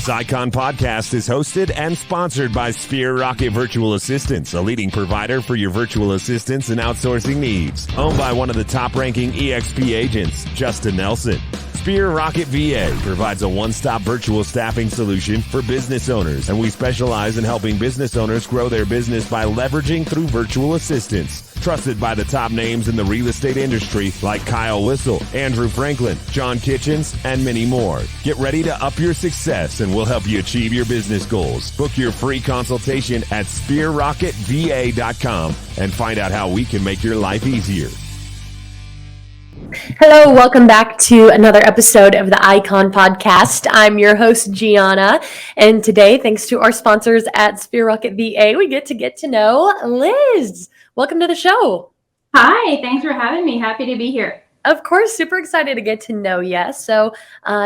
This Icon podcast is hosted and sponsored by Sphere Rocket Virtual Assistants, a leading provider for your virtual assistants and outsourcing needs. Owned by one of the top-ranking EXP agents, Justin Nelson. Sphere Rocket VA provides a one-stop virtual staffing solution for business owners, and we specialize in helping business owners grow their business by leveraging through virtual assistants. Trusted by the top names in the real estate industry like Kyle Whistle, Andrew Franklin, John Kitchens, and many more. Get ready to up your success and we'll help you achieve your business goals. Book your free consultation at sphererocketva.com and find out how we can make your life easier. Hello, welcome back to another episode of the Icon Podcast. I'm your host, Gianna, and today, thanks to our sponsors at Sphere Rocket VA, we get to know Liz. Welcome to the show. Hi, thanks for having me. Happy to be here. Of course, super excited to get to know you. So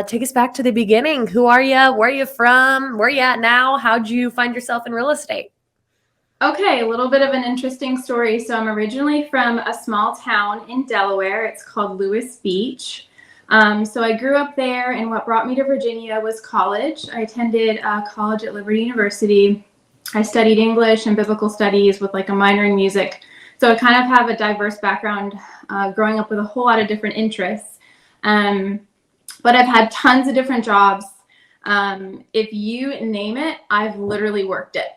take us back to the beginning. Who are you? Where are you from? Where are you at now? How'd you find yourself in real estate? Okay, a little bit of an interesting story. So I'm originally from a small town in Delaware. It's called Lewis Beach. So I grew up there, and what brought me to Virginia was college. I attended college at Liberty University. I studied English and biblical studies with like a minor in music. So I kind of have a diverse background, growing up with a whole lot of different interests. But I've had tons of different jobs. If you name it, I've literally worked it.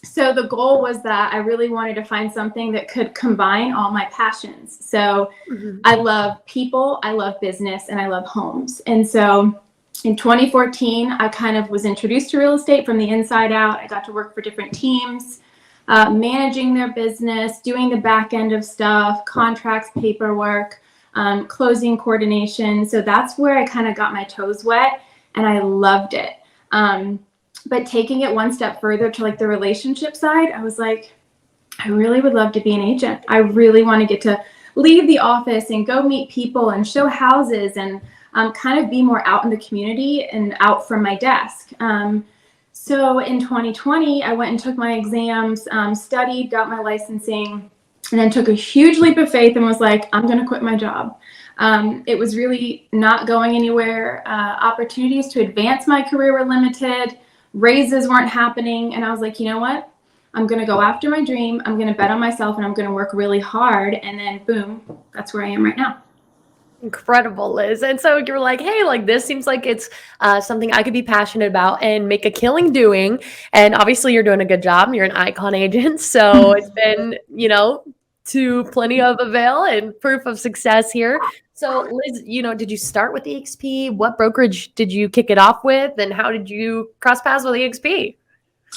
So the goal was that I really wanted to find something that could combine all my passions. So I love people, I love business, and I love homes. And so in 2014, I kind of was introduced to real estate from the inside out. I got to work for different teams, managing their business, doing the back end of stuff, contracts, paperwork, closing coordination. So that's where I kind of got my toes wet, and I loved it. But taking it one step further to like the relationship side, I was like, I really would love to be an agent. I really want to get to leave the office and go meet people and show houses and kind of be more out in the community and out from my desk. So in 2020, I went and took my exams, studied, got my licensing, and then took a huge leap of faith and was like, I'm going to quit my job. It was really not going anywhere. Opportunities to advance my career were limited. Raises weren't happening. And I was like, you know what? I'm going to go after my dream. I'm going to bet on myself and I'm going to work really hard. And then boom, that's where I am right now. Incredible, Liz. And so you're like, hey, like this seems like it's something I could be passionate about and make a killing doing. And obviously you're doing a good job. You're an Icon agent. So it's been, to plenty of avail and proof of success here. So Liz, did you start with EXP? What brokerage did you kick it off with? And how did you cross paths with EXP?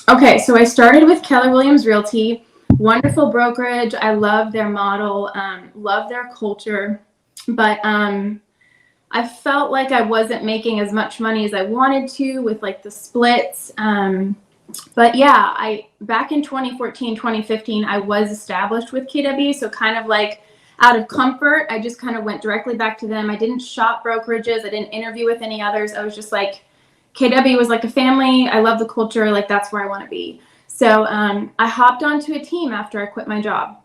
Okay, so I started with Keller Williams Realty. Wonderful brokerage. I love their model, love their culture. But I felt like I wasn't making as much money as I wanted to with like the splits. But yeah, back in 2014, 2015, I was established with KW. So kind of like out of comfort, I just kind of went directly back to them. I didn't shop brokerages. I didn't interview with any others. I was just like, KW was like a family. I love the culture. Like that's where I want to be. So I hopped onto a team after I quit my job.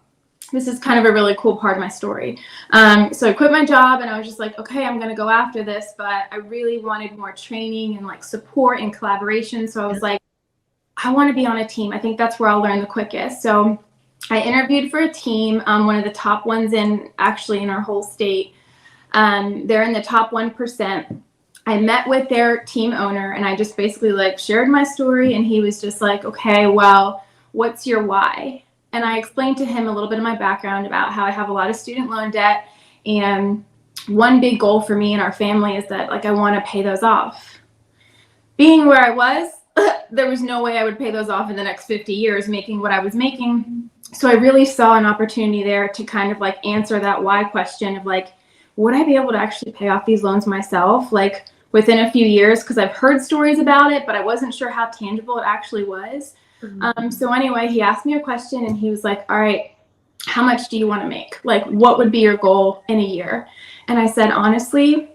This is kind of a really cool part of my story. So I quit my job and I was just like, okay, I'm going to go after this. But I really wanted more training and like support and collaboration. So I was like, I want to be on a team. I think that's where I'll learn the quickest. So I interviewed for a team, one of the top ones in our whole state. They're in the top 1%. I met with their team owner and I just basically like shared my story and he was just like, okay, well, what's your why? And I explained to him a little bit of my background about how I have a lot of student loan debt. And one big goal for me and our family is that like I want to pay those off. Being where I was, there was no way I would pay those off in the next 50 years making what I was making. So I really saw an opportunity there to kind of like answer that why question of like, would I be able to actually pay off these loans myself like within a few years? Because I've heard stories about it, but I wasn't sure how tangible it actually was. So anyway, he asked me a question and he was like, all right, how much do you want to make? Like, what would be your goal in a year? And I said, honestly,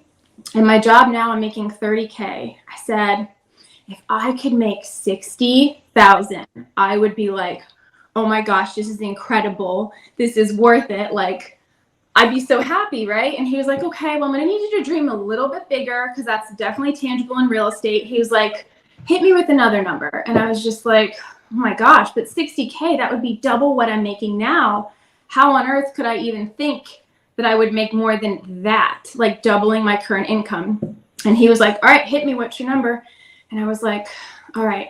in my job now, I'm making $30K. I said, if I could make $60,000, I would be like, oh my gosh, this is incredible. This is worth it. Like, I'd be so happy, right? And he was like, okay, well, I'm going to need you to dream a little bit bigger because that's definitely tangible in real estate. He was like, hit me with another number. And I was just like, oh my gosh, but 60K, that would be double what I'm making now. How on earth could I even think that I would make more than that, like doubling my current income? And he was like, all right, hit me. What's your number? And I was like, all right,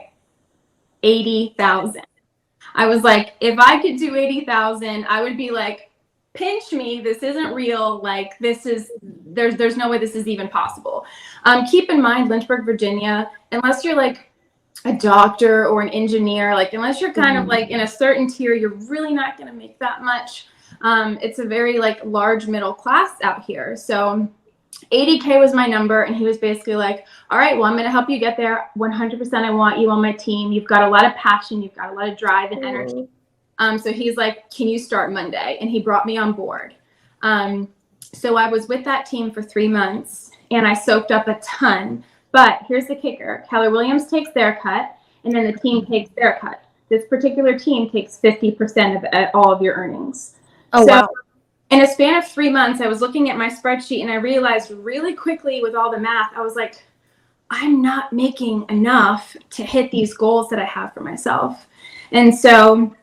80,000. I was like, if I could do 80,000, I would be like, pinch me. This isn't real. Like there's no way this is even possible. Keep in mind, Lynchburg, Virginia, unless you're like a doctor or an engineer, like unless you're kind of like in a certain tier, you're really not going to make that much. It's a very like large middle class out here. So 80K was my number. And he was basically like, all right, well, I'm going to help you get there. 100%. I want you on my team. You've got a lot of passion. You've got a lot of drive and energy. So he's like, can you start Monday? And he brought me on board. So I was with that team for 3 months and I soaked up a ton. But here's the kicker. Keller Williams takes their cut and then the team takes their cut. This particular team takes 50% of all of your earnings. Oh, so, wow. In a span of 3 months, I was looking at my spreadsheet and I realized really quickly with all the math, I was like, I'm not making enough to hit these goals that I have for myself. And so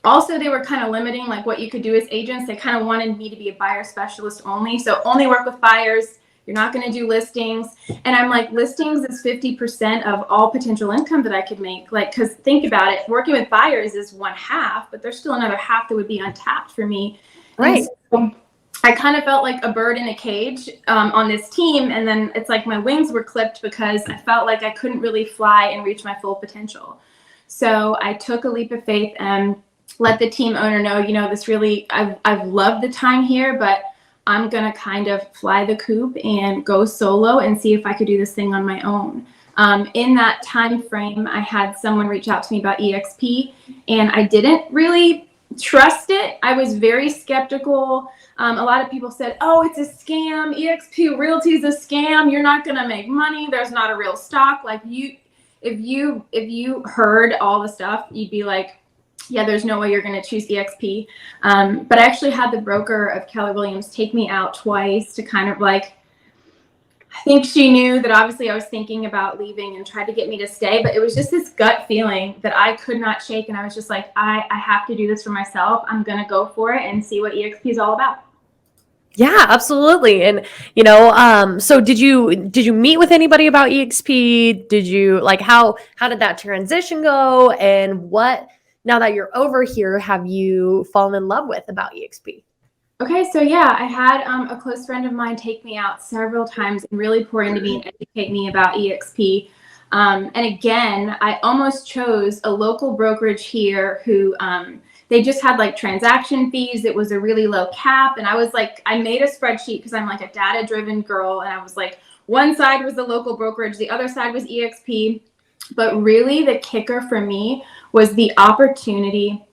also they were kind of limiting like what you could do as agents. They kind of wanted me to be a buyer specialist only. So only work with buyers. You're not going to do listings. And I'm like, listings is 50% of all potential income that I could make. Like, because think about it, working with buyers is 1/2, but there's still another half that would be untapped for me. Right. So I kind of felt like a bird in a cage on this team. And then it's like my wings were clipped because I felt like I couldn't really fly and reach my full potential. So I took a leap of faith and let the team owner know, you know, this really, I've loved the time here, but I'm going to kind of fly the coop and go solo and see if I could do this thing on my own. In that time frame, I had someone reach out to me about EXP and I didn't really trust it. I was very skeptical. A lot of people said, oh, it's a scam. EXP Realty is a scam. You're not going to make money. There's not a real stock. Like if you heard all the stuff, you'd be like, yeah, there's no way you're going to choose EXP. But I actually had the broker of Keller Williams take me out twice to kind of like, I think she knew that obviously I was thinking about leaving and tried to get me to stay, but it was just this gut feeling that I could not shake. And I was just like, I have to do this for myself. I'm going to go for it and see what EXP is all about. Yeah, absolutely. And, you know, so did you meet with anybody about EXP? Did you like, how did that transition go? And what, now that you're over here, have you fallen in love with about EXP? Okay, so yeah, I had a close friend of mine take me out several times and really pour into me and educate me about EXP. And again, I almost chose a local brokerage here who they just had like transaction fees. It was a really low cap. And I was like, I made a spreadsheet because I'm like a data-driven girl. And I was like, one side was the local brokerage, the other side was EXP. But really the kicker for me was the opportunity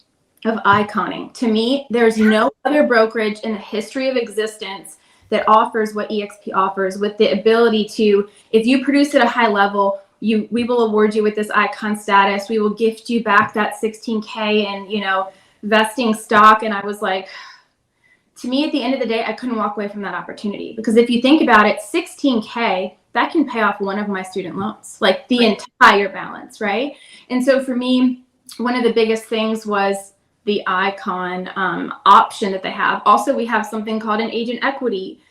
of iconing. To me, there's no other brokerage in the history of existence that offers what EXP offers, with the ability to, if you produce at a high level, we will award you with this icon status. We will gift you back that 16K and, you know, vesting stock. And I was like, to me, at the end of the day, I couldn't walk away from that opportunity, because if you think about it, 16K, that can pay off one of my student loans, like the entire balance, right? And so for me, one of the biggest things was the icon option that they have. Also, we have something called an agent equity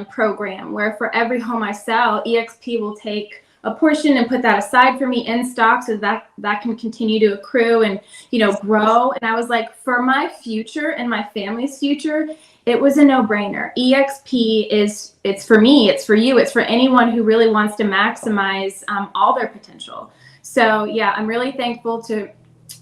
program, where for every home I sell, EXP will take a portion and put that aside for me in stock so that can continue to accrue and, you know, grow. And I was like, for my future and my family's future, it was a no-brainer. EXP it's for me, it's for you, it's for anyone who really wants to maximize all their potential. So yeah, I'm really thankful to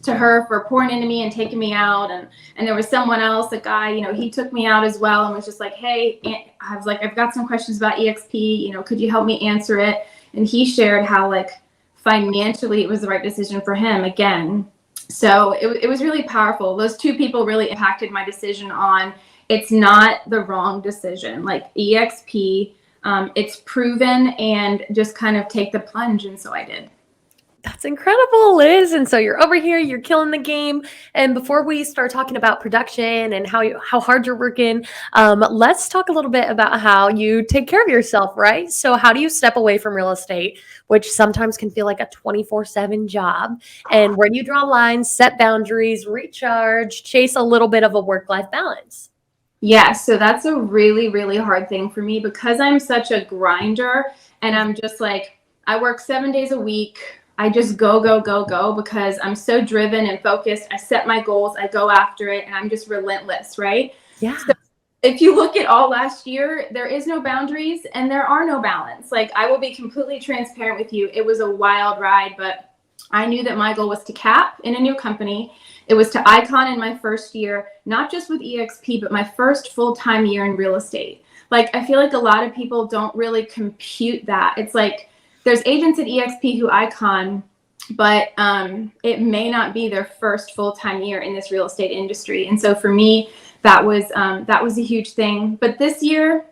her for pouring into me and taking me out. And there was someone else, a guy, you know, he took me out as well and was just like, hey, I was like, I've got some questions about EXP, you know, could you help me answer it? And he shared how like financially it was the right decision for him again. So it was really powerful. Those two people really impacted my decision on, it's not the wrong decision. Like EXP, it's proven, and just kind of take the plunge. And so I did. That's incredible, Liz. And so you're over here, you're killing the game. And before we start talking about production and how hard you're working, let's talk a little bit about how you take care of yourself, right? So how do you step away from real estate, which sometimes can feel like a 24/7 job? And where do you draw lines, set boundaries, recharge, chase a little bit of a work-life balance? Yeah, so that's a really, really hard thing for me because I'm such a grinder and I'm just like, I work 7 days a week. I just go, go, go, go because I'm so driven and focused. I set my goals, I go after it, and I'm just relentless, right? Yeah. So if you look at all last year, there is no boundaries and there are no balance. Like, I will be completely transparent with you. It was a wild ride, but I knew that my goal was to cap in a new company. It was to icon in my first year, not just with EXP, but my first full-time year in real estate. Like, I feel like a lot of people don't really compute that. It's like there's agents at EXP who icon, but it may not be their first full-time year in this real estate industry. And so for me, that was a huge thing. But this year,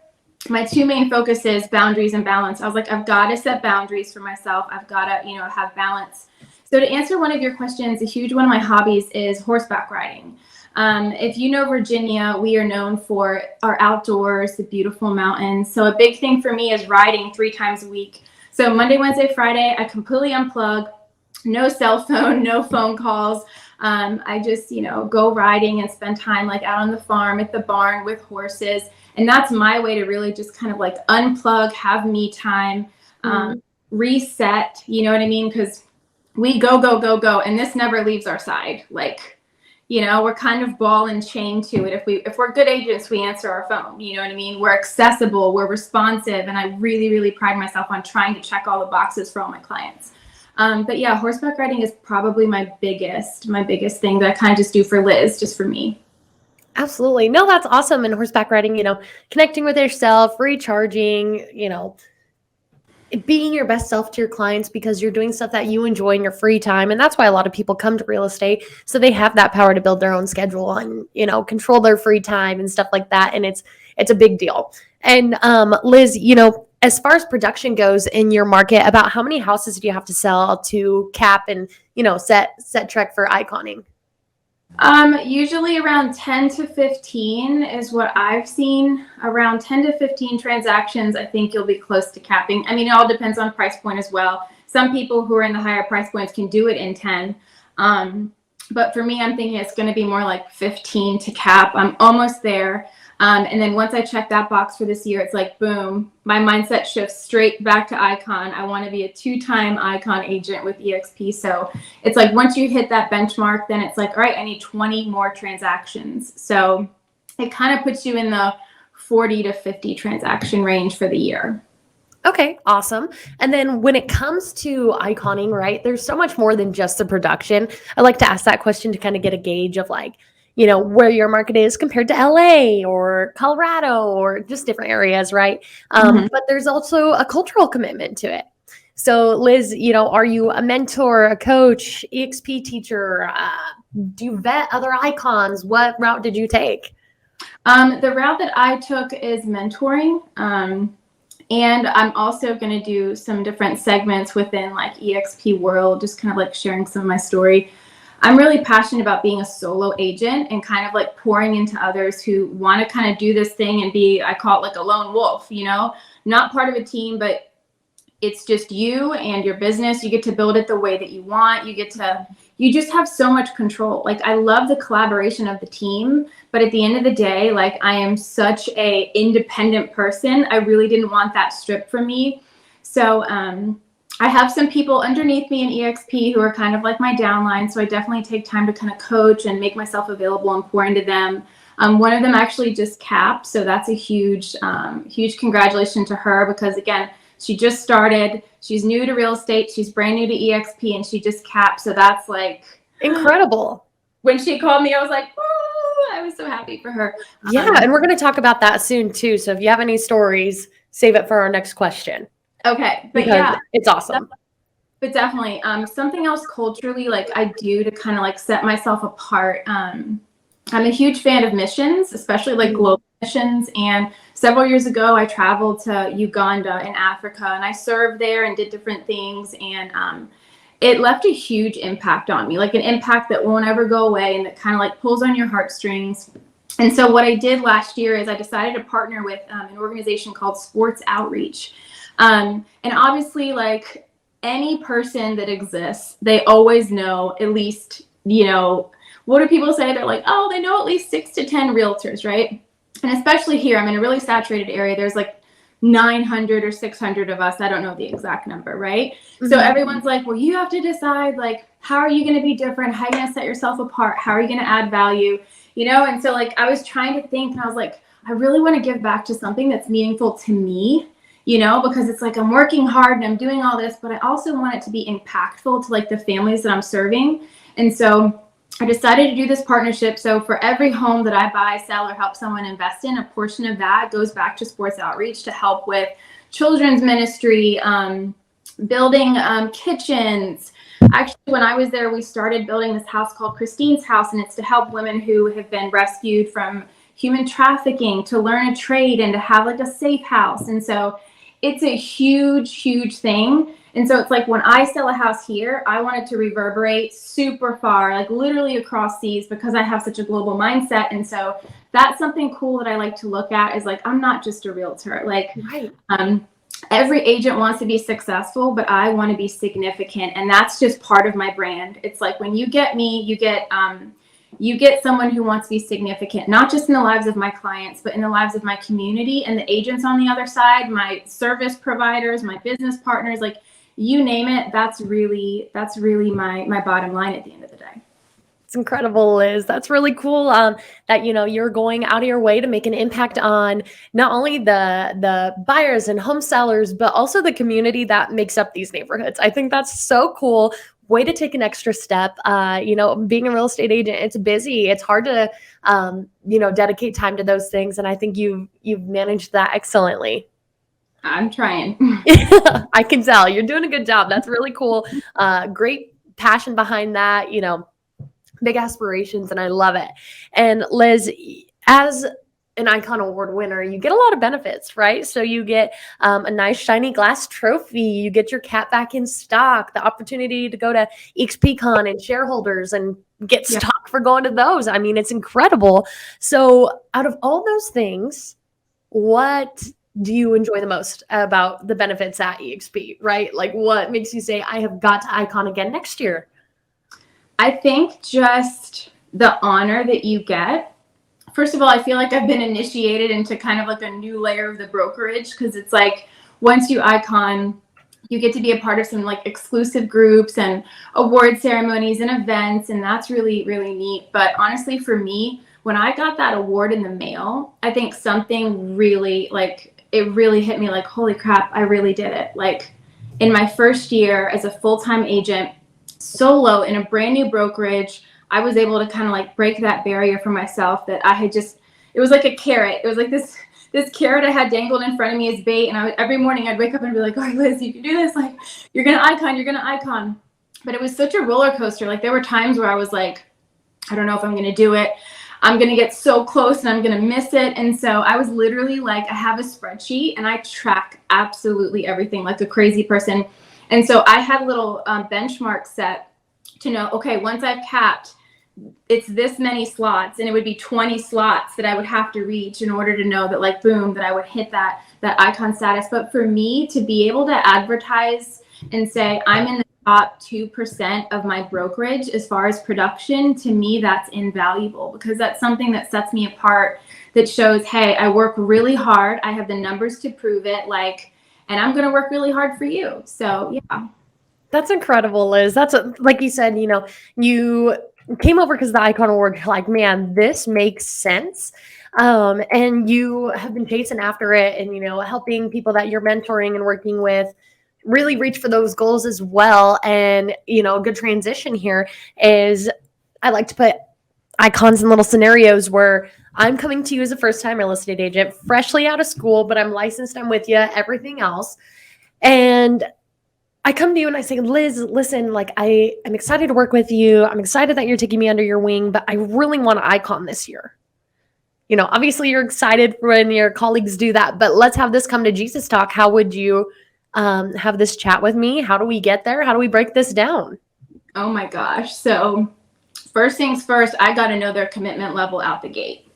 my two main focuses, boundaries and balance. I was like, I've got to set boundaries for myself. I've got to, have balance. So to answer one of your questions, a huge one of my hobbies is horseback riding. If you know Virginia, we are known for our outdoors, the beautiful mountains. So a big thing for me is riding 3 times a week. So Monday, Wednesday, Friday, I completely unplug, no cell phone, no phone calls. I just, go riding and spend time like out on the farm, at the barn with horses. And that's my way to really just kind of like unplug, have me time, reset, you know what I mean? Because we go, go, go, go. And this never leaves our side. Like, we're kind of ball and chain to it. If we're good agents, we answer our phone. You know what I mean? We're accessible, we're responsive. And I really, really pride myself on trying to check all the boxes for all my clients. But yeah, horseback riding is probably my biggest thing that I kind of just do for Liz, just for me. Absolutely. No, that's awesome. And horseback riding, connecting with yourself, recharging, being your best self to your clients because you're doing stuff that you enjoy in your free time. And that's why a lot of people come to real estate. So they have that power to build their own schedule and, control their free time and stuff like that. And it's a big deal. And Liz, as far as production goes in your market, about how many houses do you have to sell to cap and, set trek for iconing? Usually around 10 to 15 is what I've seen. Around 10 to 15 transactions, I think you'll be close to capping. I mean, it all depends on price point as well. Some people who are in the higher price points can do it in 10. But for me, I'm thinking it's going to be more like 15 to cap. I'm almost there. And then once I check that box for this year, it's like, boom, my mindset shifts straight back to icon. I want to be a 2-time icon agent with EXP. So it's like, once you hit that benchmark, then it's like, all right, I need 20 more transactions. So it kind of puts you in the 40 to 50 transaction range for the year. Okay, awesome. And then when it comes to iconing, right, there's so much more than just the production. I like to ask that question to kind of get a gauge of like, where your market is compared to LA or Colorado or just different areas, right? But there's also a cultural commitment to it. So Liz, are you a mentor, a coach, EXP teacher? Do you vet other icons? What route did you take? The route that I took is mentoring. And I'm also going to do some different segments within like EXP world, just kind of like sharing some of my story. I'm really passionate about being a solo agent and kind of like pouring into others who want to kind of do this thing and be, I call it like a lone wolf, not part of a team, but it's just you and your business. You get to build it the way that you want. You just have so much control. Like, I love the collaboration of the team, but at the end of the day, like, I am such a independent person. I really didn't want that stripped from me. So, I have some people underneath me in EXP who are kind of like my downline. So I definitely take time to kind of coach and make myself available and pour into them. One of them actually just capped. So that's a huge congratulations to her because, again, she just started. She's new to real estate. She's brand new to EXP and she just capped. So that's like incredible. When she called me, I was like, oh, I was so happy for her. Yeah. And we're going to talk about that soon too. So if you have any stories, save it for our next question. Okay. But because yeah, it's awesome. But definitely something else culturally, like I do to kind of like set myself apart. I'm a huge fan of missions, especially like global missions. And several years ago, I traveled to Uganda in Africa and I served there and did different things. And it left a huge impact on me, like an impact that won't ever go away and that kind of like pulls on your heartstrings. And so what I did last year is I decided to partner with an organization called Sports Outreach. And obviously, like any person that exists, they always know at least, what do people say? They're like, oh, they know at least 6 to 10 realtors, right? And especially here, I'm in a really saturated area. There's like 900 or 600 of us. I don't know the exact number, right? Mm-hmm. So everyone's like, well, you have to decide, like, how are you going to be different? How are you going to set yourself apart? How are you going to add value? And so like, I was trying to think, and I was like, I really want to give back to something that's meaningful to me, because it's like, I'm working hard and I'm doing all this, but I also want it to be impactful to like the families that I'm serving. And so I decided to do this partnership. So for every home that I buy, sell, or help someone invest in, a portion of that goes back to Sports Outreach to help with children's ministry, building kitchens. Actually, when I was there, we started building this house called Christine's House, and it's to help women who have been rescued from human trafficking to learn a trade and to have like a safe house. And so it's a huge, huge thing. And so it's like when I sell a house here, I want it to reverberate super far, like literally across seas, because I have such a global mindset. And so that's something cool that I like to look at, is like, I'm not just a realtor. Like, right. Every agent wants to be successful, but I want to be significant. And that's just part of my brand. It's like when you get me, you get someone who wants to be significant, not just in the lives of my clients, but in the lives of my community and the agents on the other side, my service providers, my business partners, like you name it. That's really my bottom line at the end of the day. It's incredible, Liz. That's really cool that, you're going out of your way to make an impact on not only the buyers and home sellers, but also the community that makes up these neighborhoods. I think that's so cool. Way to take an extra step. Being a real estate agent, it's busy. It's hard to, dedicate time to those things. And I think you've managed that excellently. I'm trying. I can tell you're doing a good job. That's really cool. Great passion behind that, big aspirations, and I love it. And Liz, as an Icon Award winner, you get a lot of benefits, right? So you get a nice shiny glass trophy, you get your cat back in stock, the opportunity to go to EXP Con and shareholders and get stock for going to those. I mean, it's incredible. So out of all those things, what do you enjoy the most about the benefits at EXP, right? Like what makes you say, I have got to Icon again next year? I think just the honor that you get. First of all, I feel like I've been initiated into kind of like a new layer of the brokerage, because it's like once you Icon, you get to be a part of some like exclusive groups and award ceremonies and events. And that's really, really neat. But honestly, for me, when I got that award in the mail, I think something really it really hit me like, holy crap, I really did it. Like in my first year as a full-time agent, solo in a brand new brokerage, I was able to kind of like break that barrier for myself that I had it was like a carrot. It was like this carrot I had dangled in front of me as bait. And every morning I'd wake up and be like, all right, Liz, you can do this. Like, you're going to Icon. But it was such a roller coaster. Like there were times where I was like, I don't know if I'm going to do it. I'm going to get so close and I'm going to miss it. And so I was literally like, I have a spreadsheet and I track absolutely everything like a crazy person. And so I had a little benchmark set to know, okay, once I've capped, it's this many slots, and it would be 20 slots that I would have to reach in order to know that like, boom, that I would hit that Icon status. But for me to be able to advertise and say, I'm in the top 2% of my brokerage as far as production, to me, that's invaluable, because that's something that sets me apart, that shows, hey, I work really hard. I have the numbers to prove it. And I'm going to work really hard for you. So, yeah. That's incredible, Liz. Like you said, you came over because of the Icon Award. You're like, man, this makes sense. And you have been chasing after it and, helping people that you're mentoring and working with really reach for those goals as well. And, a good transition here is I like to put icons in little scenarios where I'm coming to you as a first-time real estate agent, freshly out of school, but I'm licensed, I'm with you, everything else. And I come to you and I say, Liz, listen, like I'm excited to work with you. I'm excited that you're taking me under your wing, but I really want to Icon this year. Obviously you're excited when your colleagues do that, but let's have this come to Jesus talk. How would you have this chat with me. How do we get there? How do we break this down? Oh my gosh. So first things first, I got to know their commitment level out the gate,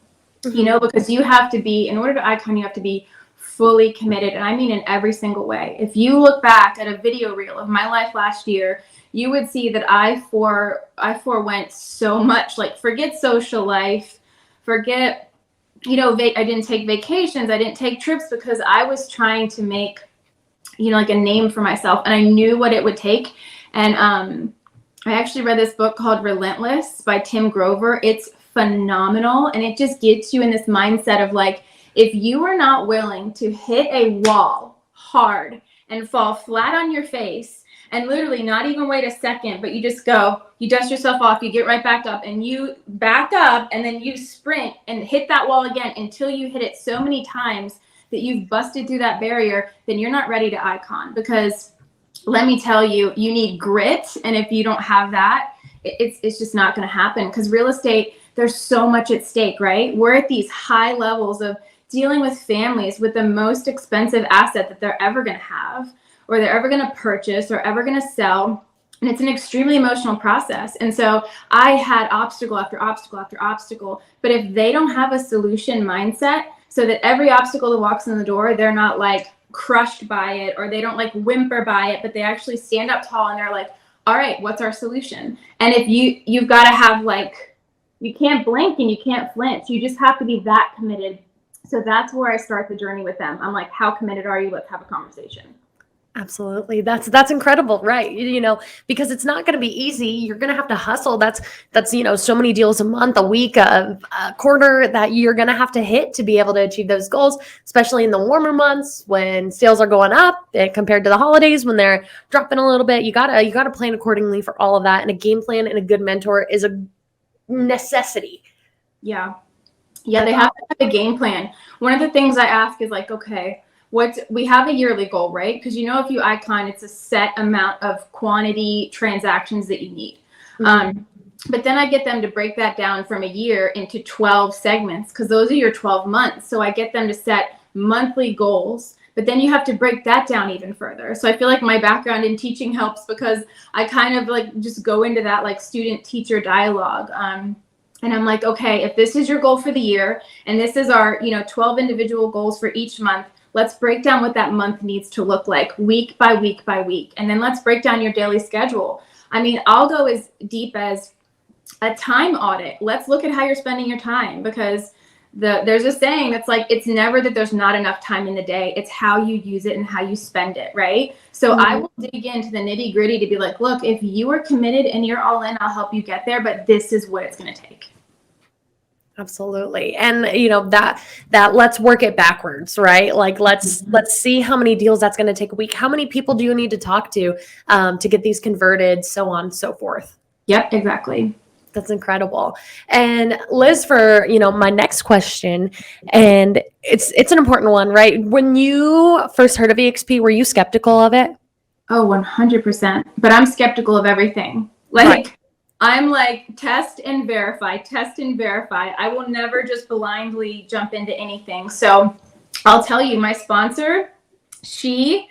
because you have to be, in order to icon, you have to be fully committed. And I mean, in every single way. If you look back at a video reel of my life last year, you would see that I forewent so much, like forget social life, forget, I didn't take vacations. I didn't take trips because I was trying to make, like a name for myself, and I knew what it would take. And, I actually read this book called Relentless by Tim Grover. It's phenomenal. And it just gets you in this mindset of like, if you are not willing to hit a wall hard and fall flat on your face and literally not even wait a second, but you just go, you dust yourself off, you get right back up, and you back up, and then you sprint and hit that wall again until you hit it so many times that you've busted through that barrier, then you're not ready to icon. Because let me tell you, you need grit. And if you don't have that, it's just not going to happen. Because real estate, there's so much at stake, right? We're at these high levels of dealing with families with the most expensive asset that they're ever going to have, or they're ever going to purchase, or ever going to sell. And it's an extremely emotional process. And so I had obstacle after obstacle after obstacle. But if they don't have a solution mindset, so that every obstacle that walks in the door, they're not like crushed by it, or they don't like whimper by it, but they actually stand up tall and they're like, all right, what's our solution? And if you've got to have like, you can't blink and you can't flinch. You just have to be that committed. So that's where I start the journey with them. I'm like, how committed are you? Let's have a conversation. Absolutely. That's incredible, right? Because it's not going to be easy. You're going to have to hustle. That's so many deals a month, a week, a quarter that you're going to have to hit to be able to achieve those goals, especially in the warmer months when sales are going up compared to the holidays when they're dropping a little bit. You gotta plan accordingly for all of that. And a game plan and a good mentor is a necessity. Yeah, they have to have a game plan. One of the things I ask is like, okay, we have a yearly goal, right? Because if you icon, it's a set amount of quantity transactions that you need. But then I get them to break that down from a year into 12 segments, because those are your 12 months. So I get them to set monthly goals, but then you have to break that down even further. So I feel like my background in teaching helps, because I kind of like just go into that like student teacher dialogue. And I'm like, okay, if this is your goal for the year, and this is our 12 individual goals for each month, let's break down what that month needs to look like week by week by week. And then let's break down your daily schedule. I mean, I'll go as deep as a time audit. Let's look at how you're spending your time, because there's a saying that's like, it's never that there's not enough time in the day. It's how you use it and how you spend it, right? So I will dig into the nitty gritty to be like, look, if you are committed and you're all in, I'll help you get there, but this is what it's going to take. Absolutely. And that let's work it backwards, right? Like let's see how many deals that's going to take a week. How many people do you need to talk to get these converted, so on and so forth. Yep, exactly. That's incredible. And Liz, for my next question, and it's an important one, right? When you first heard of EXP, were you skeptical of it? Oh, 100%. But I'm skeptical of everything. Right. I'm like, test and verify, test and verify. I will never just blindly jump into anything. So I'll tell you, my sponsor, she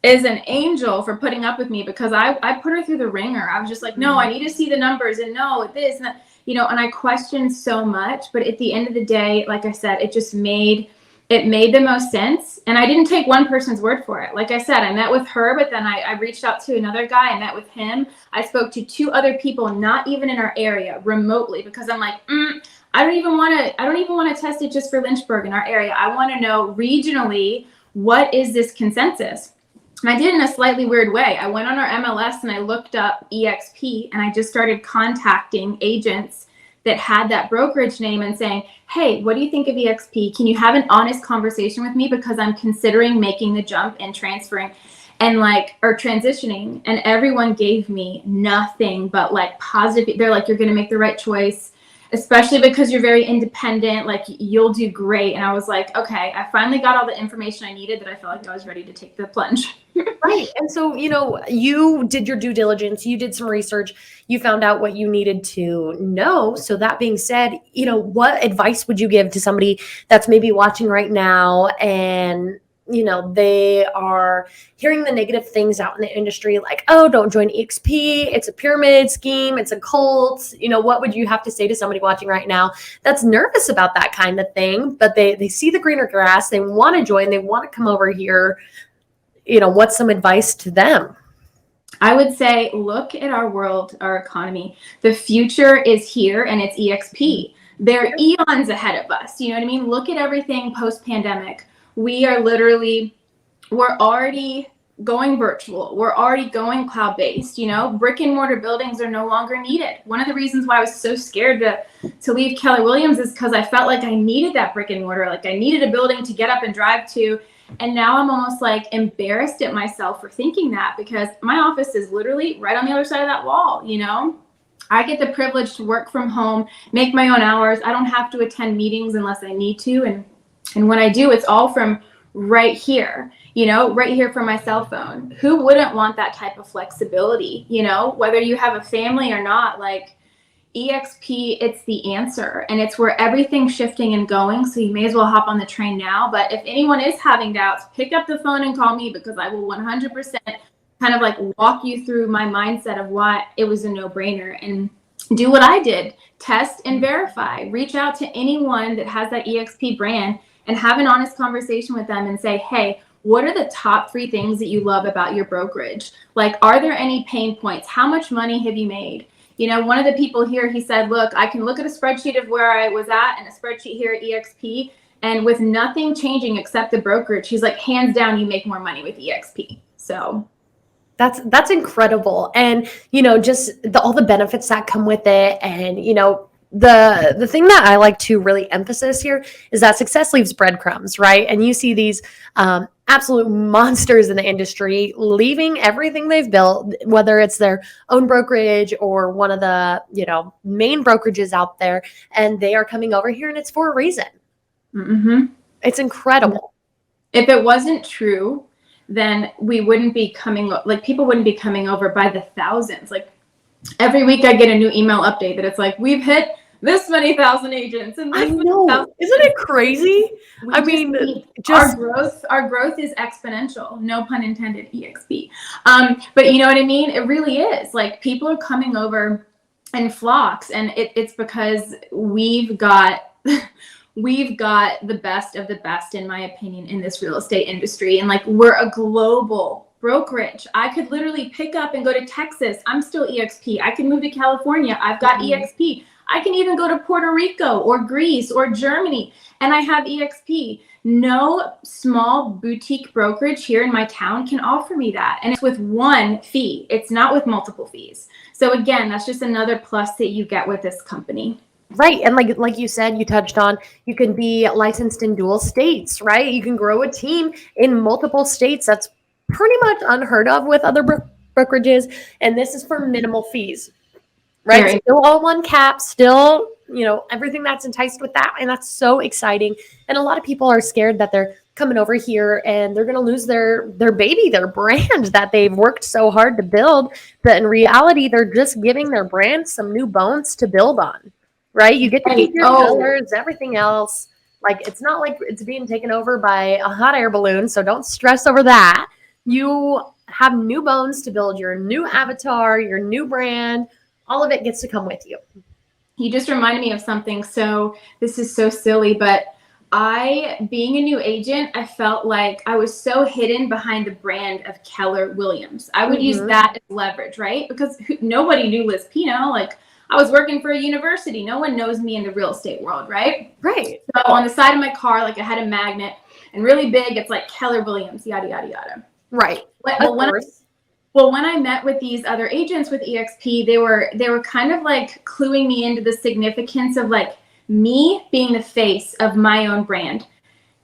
is an angel for putting up with me, because I put her through the ringer. I was just like, no, I need to see the numbers, and no, this, and that, and I questioned so much. But at the end of the day, like I said, it made the most sense. And I didn't take one person's word for it. Like I said, I met with her, but then I reached out to another guy. I met with him. I spoke to 2 other people, not even in our area, remotely, because I'm like, I don't even want to test it just for Lynchburg in our area. I want to know regionally, what is this consensus? And I did in a slightly weird way. I went on our MLS and I looked up EXP, and I just started contacting agents that had that brokerage name and saying, hey, what do you think of EXP? Can you have an honest conversation with me? Because I'm considering making the jump and transferring or transitioning. And everyone gave me nothing but like positive. They're like, you're going to make the right choice, especially because you're very independent. Like, you'll do great. And I was like, okay, I finally got all the information I needed, that I felt like I was ready to take the plunge. Right. And so, you did your due diligence, you did some research, you found out what you needed to know. So that being said, what advice would you give to somebody that's maybe watching right now and they are hearing the negative things out in the industry, like, oh, don't join EXP. It's a pyramid scheme. It's a cult. What would you have to say to somebody watching right now that's nervous about that kind of thing, but they see the greener grass, they want to join, they want to come over here? What's some advice to them? I would say, look at our world, our economy. The future is here, and it's EXP. They're eons ahead of us. You know what I mean? Look at everything post-pandemic. We're already going virtual. We're already going cloud-based. Brick and mortar buildings are no longer needed. One of the reasons why I was so scared to leave Keller Williams is because I felt like I needed that brick and mortar. Like I needed a building to get up and drive to. And now I'm almost like embarrassed at myself for thinking that, because my office is literally right on the other side of that wall. I get the privilege to work from home, make my own hours. I don't have to attend meetings unless I need to. And when I do, it's all from right here, right here from my cell phone. Who wouldn't want that type of flexibility? Whether you have a family or not, like EXP, it's the answer, and it's where everything's shifting and going. So you may as well hop on the train now. But if anyone is having doubts, pick up the phone and call me, because I will 100% kind of like walk you through my mindset of why it was a no-brainer, and do what I did. Test and verify. Reach out to anyone that has that EXP brand and have an honest conversation with them and say, hey, what are the top 3 things that you love about your brokerage? Like, are there any pain points? How much money have you made? One of the people here, he said, look, I can look at a spreadsheet of where I was at and a spreadsheet here at EXP, and with nothing changing except the brokerage, he's like, hands down, you make more money with EXP. So that's incredible. And, just all the benefits that come with it. And, the thing that I like to really emphasize here is that success leaves breadcrumbs, right? And you see these absolute monsters in the industry leaving everything they've built, whether it's their own brokerage or one of the, main brokerages out there, and they are coming over here, and it's for a reason. Mm-hmm. It's incredible. If it wasn't true, then we wouldn't be people wouldn't be coming over by the thousands. Like every week I get a new email update that it's like, we've hit this many thousand agents. And I know. Isn't it crazy? Our growth is exponential. No pun intended, EXP. But you know what I mean? It really is. Like, people are coming over in flocks, and it's because we've got the best of the best, in my opinion, in this real estate industry. And like, we're a global brokerage. I could literally pick up and go to Texas. I'm still EXP. I can move to California. I've got EXP. I can even go to Puerto Rico or Greece or Germany, and I have EXP. No small boutique brokerage here in my town can offer me that. And it's with one fee. It's not with multiple fees. So again, that's just another plus that you get with this company. Right. And like you said, you touched on, you can be licensed in dual states, right? You can grow a team in multiple states. That's pretty much unheard of with other brokerages. And this is for minimal fees, right? Right. Still all one cap, still, everything that's enticed with that. And that's so exciting. And a lot of people are scared that they're coming over here and they're going to lose their baby, their brand that they've worked so hard to build. But in reality, they're just giving their brand some new bones to build on. Right? You get to keep your colors, everything else. Like, it's not like it's being taken over by a hot air balloon, so don't stress over that. You have new bones to build your new avatar, your new brand. All of it gets to come with you. You just reminded me of something. So this is so silly, but being a new agent, I felt like I was so hidden behind the brand of Keller Williams. I would use that as leverage, right? Because nobody knew Liz Pino. Like, I was working for a university. No one knows me in the real estate world, right? Right. So on the side of my car, like, I had a magnet, and really big, it's like Keller Williams, yada, yada, yada. Right. When I met with these other agents with EXP, they were kind of like cluing me into the significance of like me being the face of my own brand.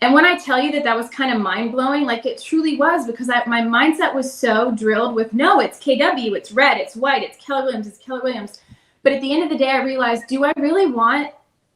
And when I tell you that was kind of mind blowing, like, it truly was, because my mindset was so drilled with, no, it's KW, it's red, it's white, it's Keller Williams, it's Keller Williams. But at the end of the day, I realized, do I really want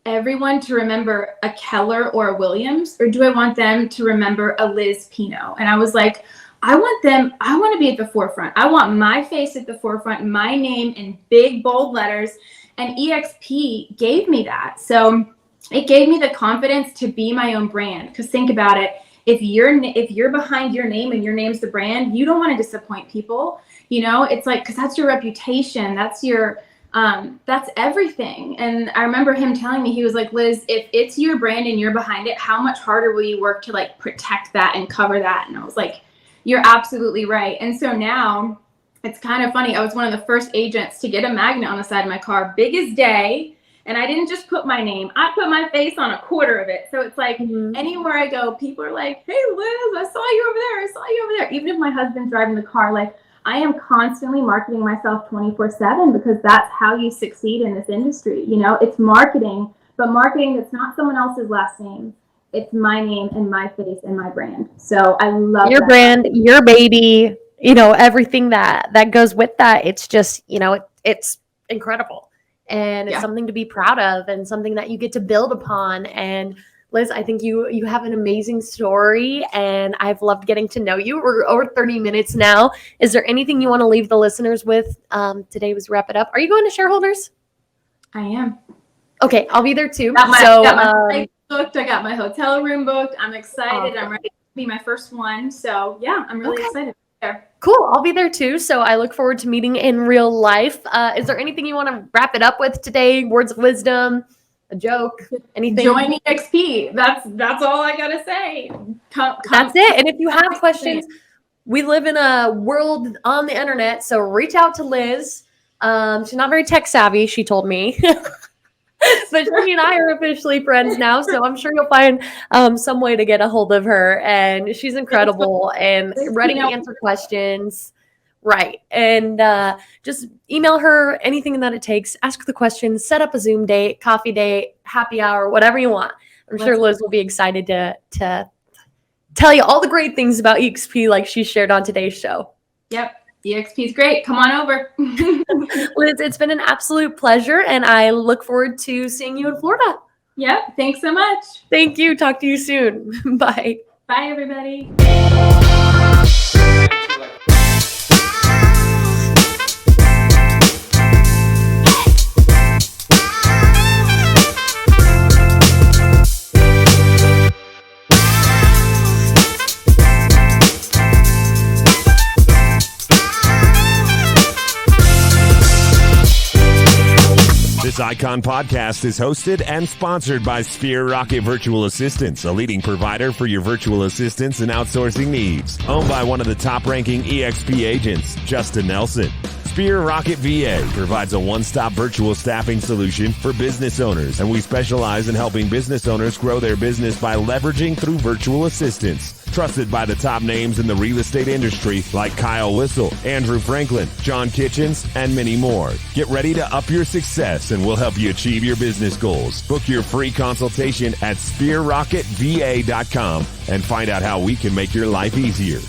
everyone to remember a Keller or a Williams, or do I want them to remember a Liz Pino? And I was like, I want to be at the forefront. I want my face at the forefront, my name in big, bold letters. And EXP gave me that. So it gave me the confidence to be my own brand. Because think about it. if you're behind your name and your name's the brand, you don't want to disappoint people. It's like, because that's your reputation, that's your that's everything. And I remember him telling me, he was like, Liz, if it's your brand and you're behind it, how much harder will you work to like protect that and cover that? And I was like, you're absolutely right. And so now it's kind of funny. I was one of the first agents to get a magnet on the side of my car, biggest day. And I didn't just put my name, I put my face on a quarter of it. So it's like anywhere I go, people are like, hey, Liz, I saw you over there. I saw you over there. Even if my husband's driving the car, like, I am constantly marketing myself 24/7 because that's how you succeed in this industry. It's marketing, but marketing that's not someone else's last name. It's my name and my face and my brand. So I love your that. brand, your baby, everything that goes with that. It's just, it's incredible. And it's something to be proud of and something that you get to build upon. And Liz, I think you have an amazing story, and I've loved getting to know you. We're over 30 minutes now. Is there anything you want to leave the listeners with today as we wrap it up? Are you going to shareholders? I am. Okay, I'll be there too. Got my flight booked. I got my hotel room booked. I'm excited. I'm ready to be my first one. So yeah, I'm really excited. Cool. I'll be there too. So I look forward to meeting in real life. Is there anything you want to wrap it up with today? Words of wisdom? A joke, anything? Join EXP. That's all I gotta say. That's it. And if you have questions, we live in a world on the internet, so reach out to Liz. She's not very tech savvy, she told me. But she and I are officially friends now, so I'm sure you'll find some way to get a hold of her. And she's incredible and ready to answer questions. Right. And just email her anything that it takes. Ask the questions, set up a Zoom date, coffee date, happy hour, whatever you want. I'm sure Liz will be excited to tell you all the great things about EXP like she shared on today's show. Yep. EXP is great. Come on over. Liz, it's been an absolute pleasure, and I look forward to seeing you in Florida. Yep. Thanks so much. Thank you. Talk to you soon. Bye. Bye, everybody. This Icon podcast is hosted and sponsored by Sphere Rocket Virtual Assistants, a leading provider for your virtual assistants and outsourcing needs. Owned by one of the top-ranking EXP agents, Justin Nelson. Sphere Rocket VA provides a one-stop virtual staffing solution for business owners, and we specialize in helping business owners grow their business by leveraging through virtual assistants. Trusted by the top names in the real estate industry like Kyle Whistle, Andrew Franklin, John Kitchens, and many more. Get ready to up your success, and we'll help you achieve your business goals. Book your free consultation at sphererocketva.com and find out how we can make your life easier.